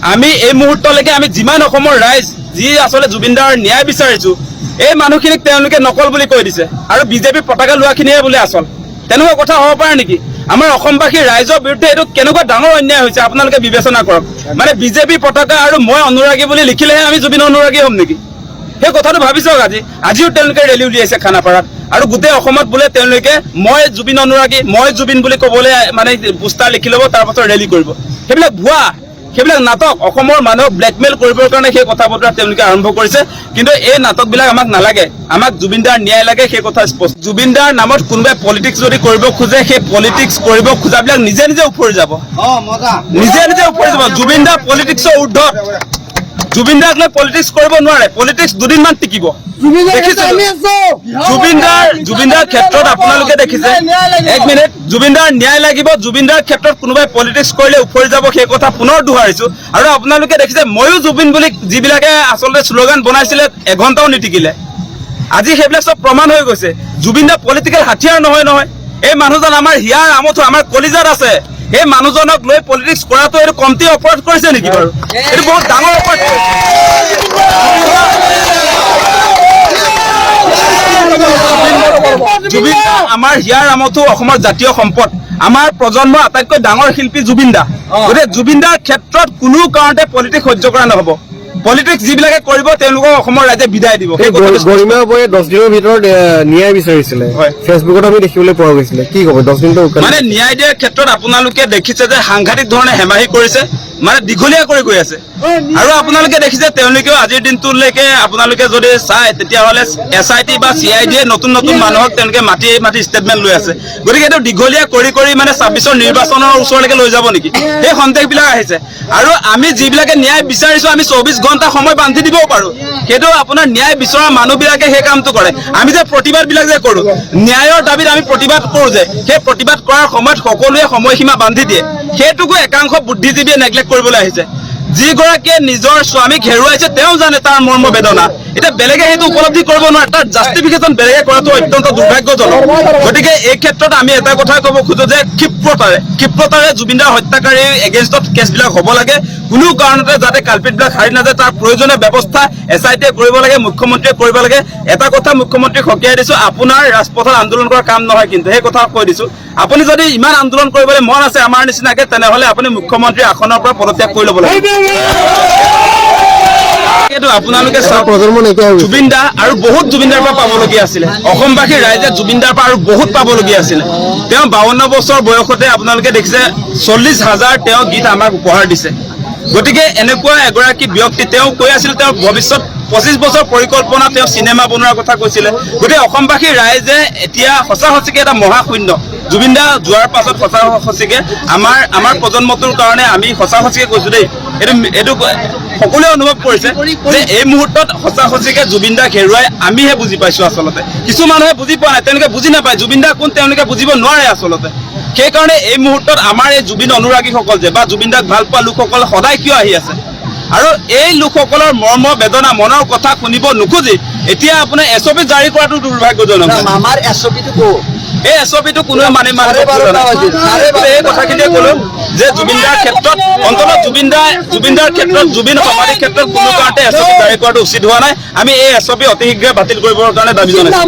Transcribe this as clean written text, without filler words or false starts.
আমি এই মুহূৰ্তলৈকে আমি যিমান অসমৰ ৰাইজ যি আসলে জুবিন দাৰ ন্যায় বিচাৰিছো এই মানুহখিনিক তেওঁলোকে নকল বুলি কৈ দিছে আৰু বিজেপি পতাকা লোৱাখিনিয়ে বোলে আসল তেনেকুৱা কথা হ'ব পাৰে নেকি আমাৰ অসমবাসী ৰাইজৰ বিৰুদ্ধে এইটো কেনেকুৱা ডাঙৰ অন্যায় হৈছে আপোনালোকে বিবেচনা কৰক মানে বিজেপি পতাকা আৰু মই অনুৰাগী বুলি লিখিলেহে আমি জুবিন অনুৰাগী হ'ম নেকি সেই কথাটো ভাবি চাওক আজিও তেওঁলোকে ৰেলী উলিয়াইছে খানাপাৰাত আৰু গোটেই অসমত বোলে তেওঁলোকে মই জুবিন অনুৰাগী মই জুবিন বুলি ক'বলৈ মানে পোষ্টাৰ লিখি ল'ব তাৰপাছত ৰেলী কৰিব সেইবিলাক ভুৱা সেইবিলাক নাটক অসমৰ মানুহক ব্লেকমেইল কৰিবৰ কাৰণে সেই কথা বতৰা তেওঁলোকে আৰম্ভ কৰিছে কিন্তু এই নাটকবিলাক আমাক নালাগে আমাক জুবিন দাৰ ন্যায় লাগে সেই কথা স্পষ্ট জুবিন দাৰ নামত কোনোবাই পলিটিক্স যদি কৰিব খোজে সেই পলিটিক্স কৰিব খোজাবিলাক নিজে নিজে উফৰি যাব নিজে নিজে উফৰি যাব জুবিন দা পলিটিক্সৰ ঊৰ্ধত জুবিন দাক লৈ পলিটিক্স কৰিব নোৱাৰে পলিটিক্স দুদিনমান টিকিব জুবিন দাৰ ক্ষেত্ৰত আপোনালোকে দেখিছে এক মিনিট জুবিন দাৰ ন্যায় লাগিব জুবিন দাৰ ক্ষেত্ৰত কোনোবাই পলিটিক্স কৰিলে উফৰি যাব সেই কথা পুনৰ দোহাৰিছো আৰু আপোনালোকে দেখিছে ময়ো জুবিন বুলি যিবিলাকে আচলতে শ্লোগান বনাইছিলে এঘণ্টাও নিটিকিলে আজি সেইবিলাক চব প্ৰমাণ হৈ গৈছে জুবিন দা পলিটিকেল হাতিয়াৰ নহয় এই মানুহজন আমাৰ হিয়াৰ আমঠু আমাৰ কলিজাত আছে এই মানুহজনক লৈ পলিটিক্স কৰাটো এইটো কমটি অপৰাধ কৰিছে নেকি বাৰু এইটো বহুত ডাঙৰ অপৰাধ জুবিন দা আমাৰ হিয়াৰ আমঠু অসমৰ জাতীয় সম্পদ আমাৰ প্ৰজন্মৰ আটাইতকৈ ডাঙৰ শিল্পী জুবিন দা গতিকে জুবিন দাৰ ক্ষেত্ৰত কোনো কাৰণতে পলিটিক্স সহ্য কৰা নহ'ব পলিটিক্স যিবিলাকে কৰিব তেওঁলোকক অসমৰ ৰাইজে বিদায় দিব গৰিমা বয়ে 10 দিনৰ ভিতৰত ন্যায় বিচাৰিছিলে ফেচবুকত আমি দেখিবলৈ পোৱা গৈছিলে কি ক'ব 10 দিনটো মানে ন্যায় দিয়াৰ ক্ষেত্ৰত আপোনালোকে দেখিছে যে সাংঘাতিক ধৰণে হেমাহি কৰিছে মানে দীঘলীয়া কৰি গৈ আছে আৰু আপোনালোকে দেখিছে তেওঁলোকেও আজিৰ দিনটোলৈকে আপোনালোকে যদি চাই তেতিয়াহ'লে SIT বা CID নতুন নতুন মানুহক তেওঁলোকে মাটি ষ্টেটমেণ্ট লৈ আছে গতিকে এইটো দীঘলীয়া কৰি মানে 26ৰ নিৰ্বাচনৰ ওচৰলৈকে লৈ যাব নেকি সেই সন্দেহবিলাক আহিছে আৰু আমি যিবিলাকে ন্যায় বিচাৰিছো আমি 24 ঘণ্টা সময় বান্ধি দিবও পাৰো সেইটো আপোনাৰ ন্যায় বিচৰা মানুহবিলাকে সেই কামটো কৰে আমি যে প্ৰতিবাদবিলাক যে কৰোঁ ন্যায়ৰ দাবীত আমি প্ৰতিবাদ কৰোঁ যে সেই প্ৰতিবাদ কৰাৰ সময়ত সকলোৱে সময়সীমা বান্ধি দিয়ে সেইটোকো একাংশ বুদ্ধিজীৱীয়ে নেগলেক্ট কৰিবলৈ আহিছে যিগৰাকীয়ে নিজৰ স্বামীক হেৰুৱাইছে তেওঁ জানে তাৰ মৰ্ম বেদনা এতিয়া বেলেগে সেইটো উপলব্ধি কৰিব নোৱাৰে তাৰ জাষ্টিফিকেশ্যন বেলেগে কৰাটো অত্যন্ত দুৰ্ভাগ্যজনক গতিকে এই ক্ষেত্ৰত আমি এটা কথা ক'ব খোজো যে ক্ষিপ্ৰতাৰে জুবিন দাৰ হত্যাকাৰীৰ এগেইনষ্টত কেছবিলাক হ'ব লাগে কোনো কাৰণতে যাতে কালপিটবিলাক হাৰি নাযায় তাৰ প্ৰয়োজনীয় ব্যৱস্থা SIT কৰিব লাগে মুখ্যমন্ত্ৰীয়ে কৰিব লাগে এটা কথা মুখ্যমন্ত্ৰীক সকীয়াই দিছো আপোনাৰ ৰাজপথত আন্দোলন কৰাৰ কাম নহয় কিন্তু সেই কথা কৈ দিছো আপুনি যদি ইমান আন্দোলন কৰিবলৈ মন আছে আমাৰ নিচিনাকে তেনেহ'লে আপুনি মুখ্যমন্ত্ৰীৰ আসনৰ পৰা পদত্যাগ কৰি ল'ব লাগে আপোনালোকে জুবিন দা আৰু বহুত জুবিন দাৰ পৰা পাবলগীয়া আছিলে অসমবাসী ৰাইজে জুবিন দাৰ পৰা আৰু বহুত পাবলগীয়া আছিলে তেওঁ 52 বছৰ বয়সতে আপোনালোকে দেখিছে 40,000 তেওঁ গীত আমাক উপহাৰ দিছে গতিকে এনেকুৱা এগৰাকী ব্যক্তি তেওঁ কৈ আছিল তেওঁৰ ভৱিষ্যত 25 বছৰ পৰিকল্পনা তেওঁ চিনেমা বনোৱাৰ কথা কৈছিলে গতিকে অসমবাসী ৰাইজে এতিয়া সঁচাসঁচিকে এটা মহাশূন্য জুবিন দা যোৱাৰ পাছত সঁচাসঁচিকে আমাৰ প্ৰজন্মটোৰ কাৰণে আমি সঁচাসঁচিকে কৈছো দেই এইটো সকলোৱে অনুভৱ কৰিছে যে এই মুহূৰ্তত সঁচাসঁচিকে জুবিন দাক হেৰুৱাই আমিহে বুজি পাইছো আচলতে কিছু মানুহে বুজি পোৱা নাই তেওঁলোকে বুজি নাপায় জুবিন দা কোন তেওঁলোকে বুজিব নোৱাৰে আচলতে সেইকাৰণে এই মুহূৰ্তত আমাৰ এই জুবিন অনুৰাগীসকল যে বা জুবিন দাক ভাল পোৱা লোকসকল সদায় কিয় আহি আছে আৰু এই লোকসকলৰ মৰ্ম বেদনা মনৰ কথা শুনিব নোখোজি এতিয়া আপোনাৰ SOP জাৰি কৰাটো দুৰ্ভাগ্যজনক আমাৰ SOPটো কো এই SOPটো কোনোৱে মানে এই কথাখিনিয়ে ক'লো যে জুবিন দাৰ ক্ষেত্ৰত অন্ততঃ জুবিন দাৰ ক্ষেত্ৰত জুবিন সমাধিৰ ক্ষেত্ৰত কোনো কাৰণতে SOP জাৰি কৰাটো উচিত হোৱা নাই আমি এই SOP অতি শীঘ্ৰে বাতিল কৰিবৰ কাৰণে দাবী জনাইছো